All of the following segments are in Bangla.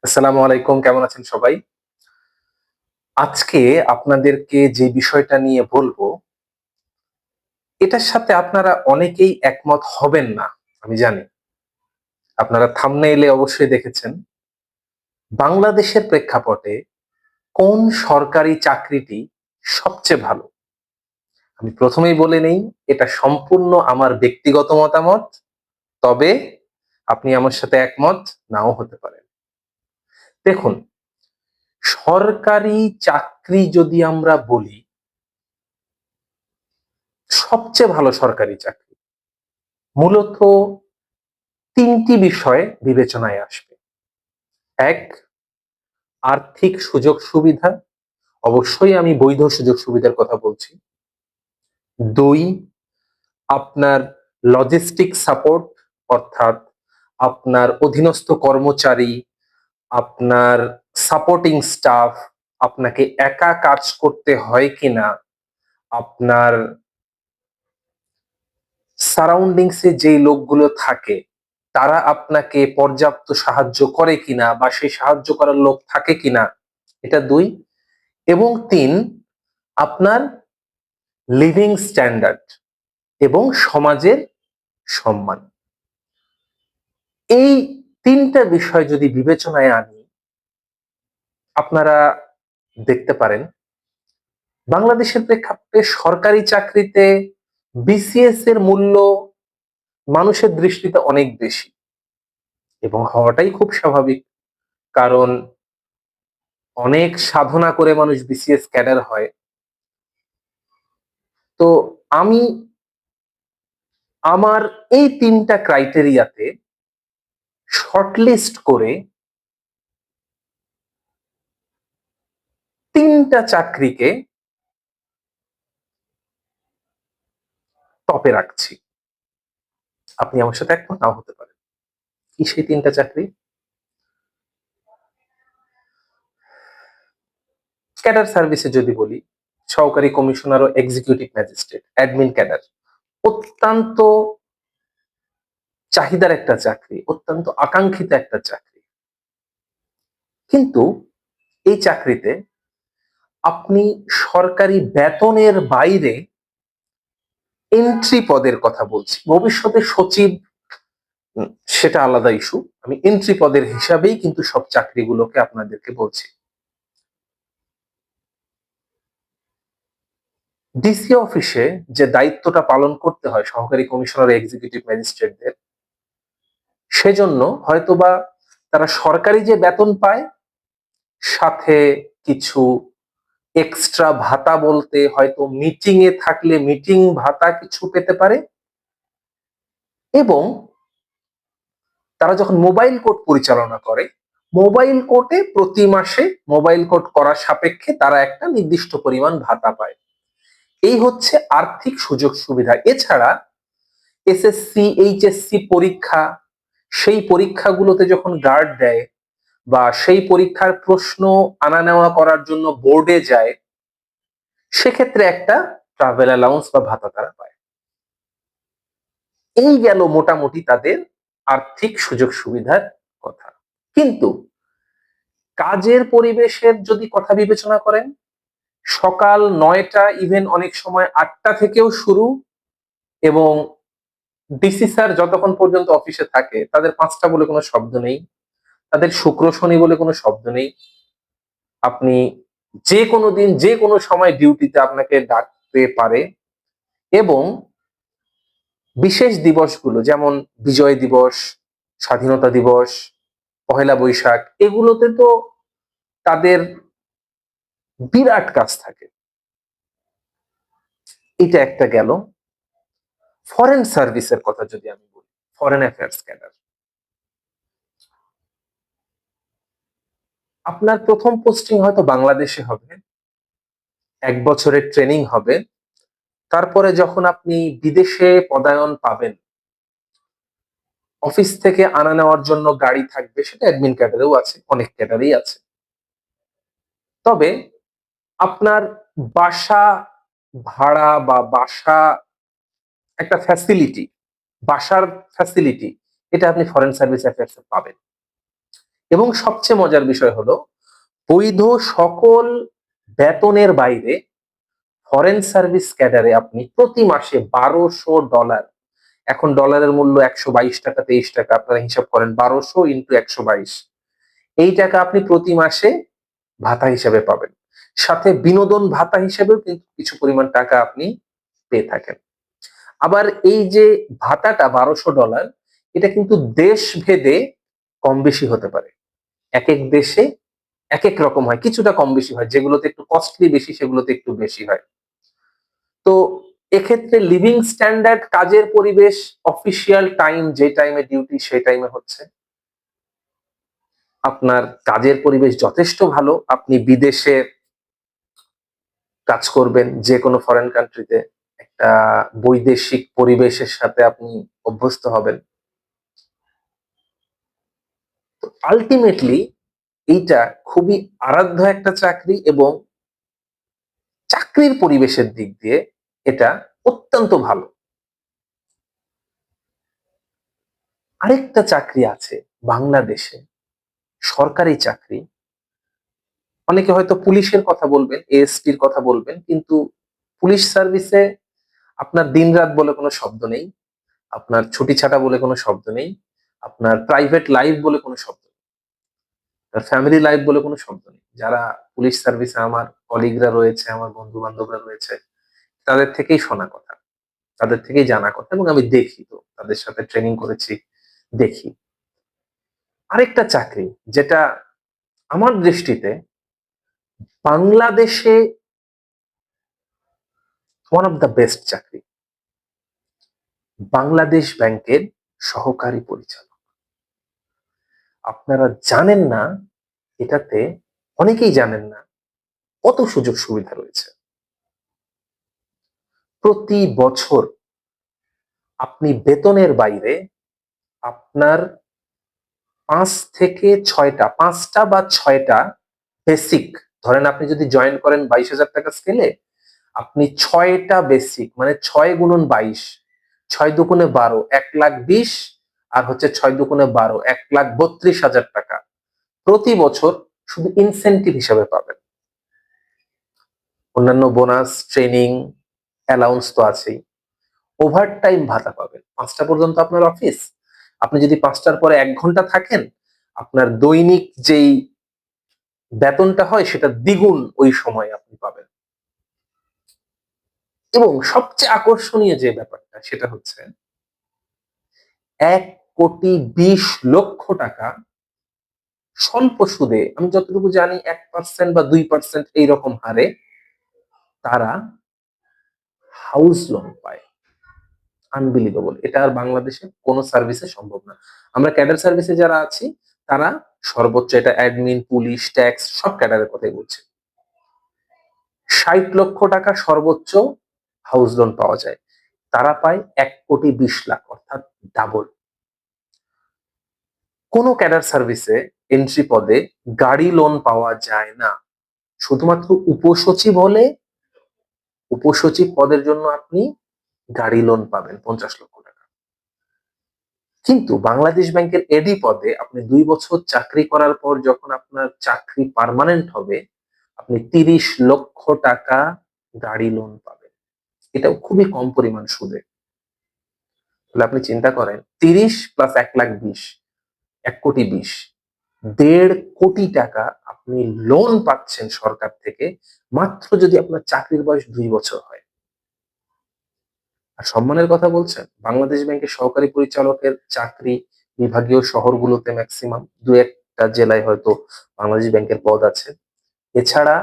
আসসালামু আলাইকুম। কেমন আছেন সবাই? আজকে আপনাদেরকে যে বিষয়টা নিয়ে বলবো, এটার সাথে আপনারা অনেকেই একমত হবেন না। আমি জানি। আপনারা থাম্বনেইলে অবশ্যই দেখেছেন। বাংলাদেশের প্রেক্ষাপটে কোন সরকারি চাকরিটি সবচেয়ে ভালো? আমি ১ম এই বলে নেই, এটা সম্পূর্ণ আমার ব্যক্তিগত মতামত। তবে আপনি আমার সাথে একমত নাও হতে পারেন। দেখুন, সরকারি চাকরি যদি আমরা বলি, সবচেয়ে ভালো সরকারি চাকরি মূলত ৩ টি বিষয় বিবেচনায় আসবে। ১, আর্থিক সুযোগ-সুবিধা। অবশ্যই আমি বৈধ সুযোগ-সুবিধার কথা বলছি। ২, আপনার লজিস্টিক সাপোর্ট, অর্থাৎ আপনার অধীনস্থ কর্মচারী, আপনার সাপোর্টিং স্টাফ, আপনাকে একা কাজ করতে হয় কিনা, আপনার সারাউন্ডিংস এ যেই লোকগুলো থাকে, তারা আপনাকে পর্যাপ্ত সাহায্য করে কিনা বা সেই সাহায্য করার লোক থাকে কিনা, এটা ২। এবং ৩, আপনার লিভিং স্ট্যান্ডার্ড এবং সমাজের সম্মান। এই ৩ টা বিষয় যদি বিবেচনায় আনি, আপনারা দেখতে পারেন বাংলাদেশের প্রেক্ষাপটে সরকারি চাকরিতে বিসিএস এর মূল্য মানুষের দৃষ্টিতে অনেক বেশি এবং হওয়াটাই খুব স্বাভাবিক। কারণ অনেক সাধনা করে মানুষ বিসিএস ক্যাডার হয়। তো আমি আমার এই ৩ টা ক্রাইটেরিয়াতে শর্টলিস্ট করে ৩ টা চাকরিকে টপে রাখছি। আপনি আমার সাথে একমত নাও হতে পারেন। কি সেই ৩ টা চাকরি? ক্যাডার সার্ভিসে যদি বলি, সহকারী কমিশনার ও এক্সিকিউটিভ ম্যাজিস্ট্রেট, অ্যাডমিন ক্যাডার। অত্যন্ত চাহিদার একটা চাকরি, অত্যন্ত আকাঙ্ক্ষিত একটা চাকরি। কিন্তু এই চাকরিতে আপনি সরকারি বেতনের বাইরে এন্ট্রি পদের কথা বলছি। ভবিষ্যতে সচিব সেটা আলাদা ইস্যু। আমি এন্ট্রি পদের হিসাবেই কিন্তু সব চাকরিগুলোকে আপনাদেরকে বলছি। ডিসি অফিসে যে দায়িত্বটা পালন করতে হয় সহকারী কমিশনার এক্সিকিউটিভ ম্যাজিস্ট্রেটদের, সেজন্য হয়তোবা তারা সরকারি যে বেতন পায়, সাথে কিছু এক্সট্রা ভাতা বলতে হয়তো মিটিং এ থাকলে মিটিং ভাতা কিছু পেতে পারে এবং তারা যখন মোবাইল কোর্ট পরিচালনা করে, মোবাইল কোর্টে প্রতি মাসে মোবাইল কোর্ট করার সাপেক্ষে তারা একটা নির্দিষ্ট পরিমাণ ভাতা পায়। এই হচ্ছে আর্থিক সুযোগ সুবিধা। এছাড়া এসএসসি, এইচএসসি পরীক্ষা, সেই পরীক্ষাগুলোতে যখন গার্ড দেয় বা সেই পরীক্ষার প্রশ্ন আনা নেওয়া করার জন্য বোর্ডে যায়, সেক্ষেত্রে একটা ট্রাভেল অ্যালাউন্স বা ভাতা তারা পায়। এই গেল মোটামুটি তাদের আর্থিক সুযোগ সুবিধার কথা। কিন্তু কাজের পরিবেশের যদি কথা বিবেচনা করেন, সকাল ৯টা, ইভেন অনেক সময় ৮টা থেকেও শুরু এবং ডিসি স্যার যতক্ষণ পর্যন্ত অফিসে থাকে তাদের ৫টা বলে কোনো শব্দ নেই। তাদের শুক্র শনি বলে কোনো শব্দ নেই। আপনি যেকোনো দিন যেকোনো সময় ডিউটিতে আপনাকে ডাকতে পারে এবং বিশেষ দিবসগুলো যেমন বিজয় দিবস, স্বাধীনতা দিবস, পহেলা বৈশাখ, এগুলোতে তো তাদের বিরাট কাজ থাকে। এটা একটা গেল। ফরেন সার্ভিসের কথা যদি আমি বলি, ফরেন অ্যাফেয়ার্স ক্যাডার। আপনার ১ম পোস্টিং হয়তো বাংলাদেশে হবে। ১ বছরের ট্রেনিং হবে। তারপরে যখন আপনি বিদেশে পদায়ন পাবেন, অফিস থেকে আনা নেওয়ার জন্য গাড়ি থাকবে, সেটা অ্যাডমিন ক্যাডারেও আছে, অনেক ক্যাডারেই আছে। তবে আপনার বাসা ভাড়া বা বাসা একটা ফ্যাসিলিটি, বাসার ফ্যাসিলিটি, এটা আপনি ফরেন সার্ভিস অ্যাফেয়ার্স এ পাবেন। এবং সবচেয়ে মজার বিষয় হলো বৈধ সকল বেতনের বাইরে ফরেন সার্ভিস ক্যাডারে আপনি প্রতি মাসে $1200, এখন ডলারের মূল্য 122 টাকা 23 টাকা, আপনারা হিসাব করেন 1200 × 122, এই টাকা আপনি প্রতি মাসে ভাতা হিসেবে পাবেন। সাথে বিনোদন ভাতা হিসেবেও কিন্তু কিছু পরিমাণ টাকা আপনি পেয়ে থাকেন। আবার এই যে ভাতাটা $1200, এটা কিন্তু দেশ ভেদে কম বেশি হতে পারে। এক এক দেশে এক এক রকম হয়, কিছুটা কম বেশি হয়, যেগুলোতে একটু কস্টলি বেশি সেগুলোতে একটু বেশি হয়। তো এক্ষেত্রে লিভিং স্ট্যান্ডার্ড, কাজের পরিবেশ, অফিসিয়াল টাইম, যে টাইমে ডিউটি সেই টাইমে হচ্ছে, আপনার কাজের পরিবেশ যথেষ্ট ভালো। আপনি বিদেশে কাজ করবেন, যে কোনো ফরেন কান্ট্রিতে একটা বৈদেশিক পরিবেশের সাথে আপনি অভ্যস্ত হবেন। তো আলটিমেটলি এইটা খুবই আরাধ্য একটা চাকরি এবং চাকরির পরিবেশের দিক দিয়ে এটা অত্যন্ত ভালো। আরেকটা চাকরি আছে বাংলাদেশে, সরকারি চাকরি। অনেকে হয়তো পুলিশের কথা বলবেন, এএসপির কথা বলবেন, কিন্তু পুলিশ সার্ভিসে আপনার দিনরাত বলে কোনো শব্দ নেই, আপনার ছুটি ছাটা বলে কোনো শব্দ নেই, আপনার প্রাইভেট লাইফ বলে কোনো শব্দ নেই, ফ্যামিলি লাইফ বলে কোনো শব্দ নেই। যারা পুলিশ সার্ভিসে আমার কলিগরা রয়েছে, আমার বন্ধু বান্ধবরা রয়েছে, তাদের থেকেই শোনা কথা, তাদের থেকেই জানা কথা, এবং আমি দেখি, তো তাদের সাথে ট্রেনিং করেছি, দেখি। আরেকটা চাকরি যেটা আমার দৃষ্টিতে বাংলাদেশে ওয়ান অফ দ্য বেস্ট চাকরি, বাংলাদেশ ব্যাংকের সহকারী পরিচালক। আপনারা জানেন না, এটাতে অনেকেই জানেন না কত সুযোগ সুবিধা রয়েছে। প্রতি বছর আপনি বেতনের বাইরে আপনার 5টা বা 6টা বেসিক, ধরেন আপনি যদি জয়েন করেন 22,000 টাকা স্কেলে, আপনি 6টা বেসিক, মানে 6 × 22, 6 × 2 = 12, 1,20,000, আর হচ্ছে 6 × 2 = 12, 1,32,000 টাকা প্রতি বছর শুধু ইনসেন্টিভ হিসাবে পাবেন। অন্যান্য বোনাস, ট্রেনিং, অ্যালাউন্স তো আছেই। ওভারটাইম ভাতা পাবেন। 5টা পর্যন্ত আপনার অফিস, আপনি যদি 5টার পরে 1 ঘন্টা থাকেন, আপনার দৈনিক যেই বেতনটা হয় সেটা দ্বিগুণ ওই সময় আপনি পাবেন। এবং সবচেয়ে আকর্ষণীয় যে ব্যাপারটা সেটা হচ্ছে 1,20,00,000 টাকা স্বল্প সুদে, আমি যতটুকু জানি 1% বা 2% এইরকম হারে তারা হাউস লোন পায়। আনবিলিভেবল, এটা আর বাংলাদেশে কোনো সার্ভিসে সম্ভব না। আমরা ক্যাডার সার্ভিসে যারা আছি তারা সর্বোচ্চ, এটা অ্যাডমিন, পুলিশ, ট্যাক্স সব ক্যাডারের কথাই বলছে, 60,00,000 টাকা সর্বোচ্চ হাউস লোন পাওয়া যায়। তারা পায় 1,20,00,000, অর্থাৎ ডাবল। কোন ক্যাডার সার্ভিসে এন্ট্রি পদে গাড়ি লোন পাওয়া যায় না। শুধুমাত্র উপসচিব হলে, উপসচিব পদের জন্য আপনি গাড়ি লোন পাবেন 50,00,000 টাকা। কিন্তু বাংলাদেশ ব্যাংকের এডি পদে আপনি 2 বছর চাকরি করার পর যখন আপনার চাকরি পার্মানেন্ট হবে, আপনি 30,00,000 টাকা গাড়ি লোন পাবেন। এটাও খুবই কম পরিমাণ সুদে। তাহলে আপনি চিন্তা করেন, 30 প্লাস 1,20,000, 1,20,00,000, 1,50,00,000 টাকা আপনি লোন পাচ্ছেন সরকার থেকে, মাত্র যদি আপনার চাকরির বয়স 2 বছর হয়। আর সম্মানের কথা বলছেন, বাংলাদেশ ব্যাংকের সহকারী পরিচালকের চাকরি বিভাগীয় শহরগুলোতে ম্যাক্সিমাম, 2-1টা জেলায় হয়তো বাংলাদেশ ব্যাংকের পদ আছে। এছাড়া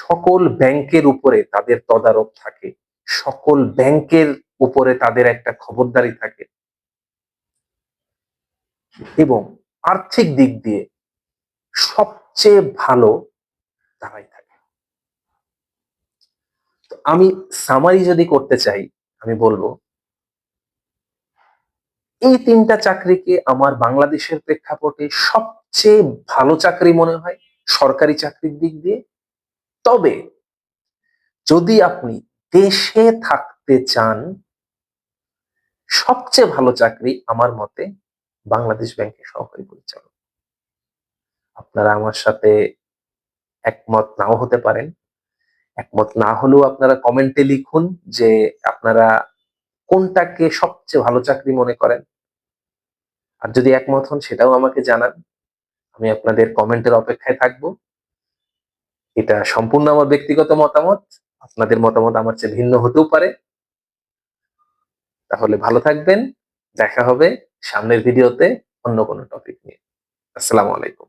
সকল ব্যাংকের উপরে তাদের তদারক থাকে, সকল ব্যাংকের উপরে তাদের একটা খবরদারি থাকে, এবং আর্থিক দিক দিয়ে সবচেয়ে ভালো তারাই থাকে। তো আমি সামারি যদি করতে চাই, আমি বলবো এই 3টা চাকরিকে আমার বাংলাদেশের প্রেক্ষাপটে সবচেয়ে ভালো চাকরি মনে হয় সরকারি চাকরির দিক দিয়ে। তবে যদি আপনি দেশে থাকতে চান, সবচেয়ে ভালো চাকরি আমার মতে বাংলাদেশ ব্যাংকের সহকারী পরিচালক। আপনারা আমার সাথে একমত নাও হতে পারেন। একমত না হলেও আপনারা কমেন্টে লিখুন যে আপনারা কোনটাকে সবচেয়ে ভালো চাকরি মনে করেন। আর যদি একমত হন সেটাও আমাকে জানান। আমি আপনাদের কমেন্টের অপেক্ষায় থাকব। এটা সম্পূর্ণ আমার ব্যক্তিগত মতামত। আপনাদের মতামত আমার চেয়ে ভিন্ন হতেও পারে। তাহলে ভালো থাকবেন। দেখা হবে সামনের ভিডিওতে অন্য কোনো টপিক নিয়ে। আসসালামু আলাইকুম।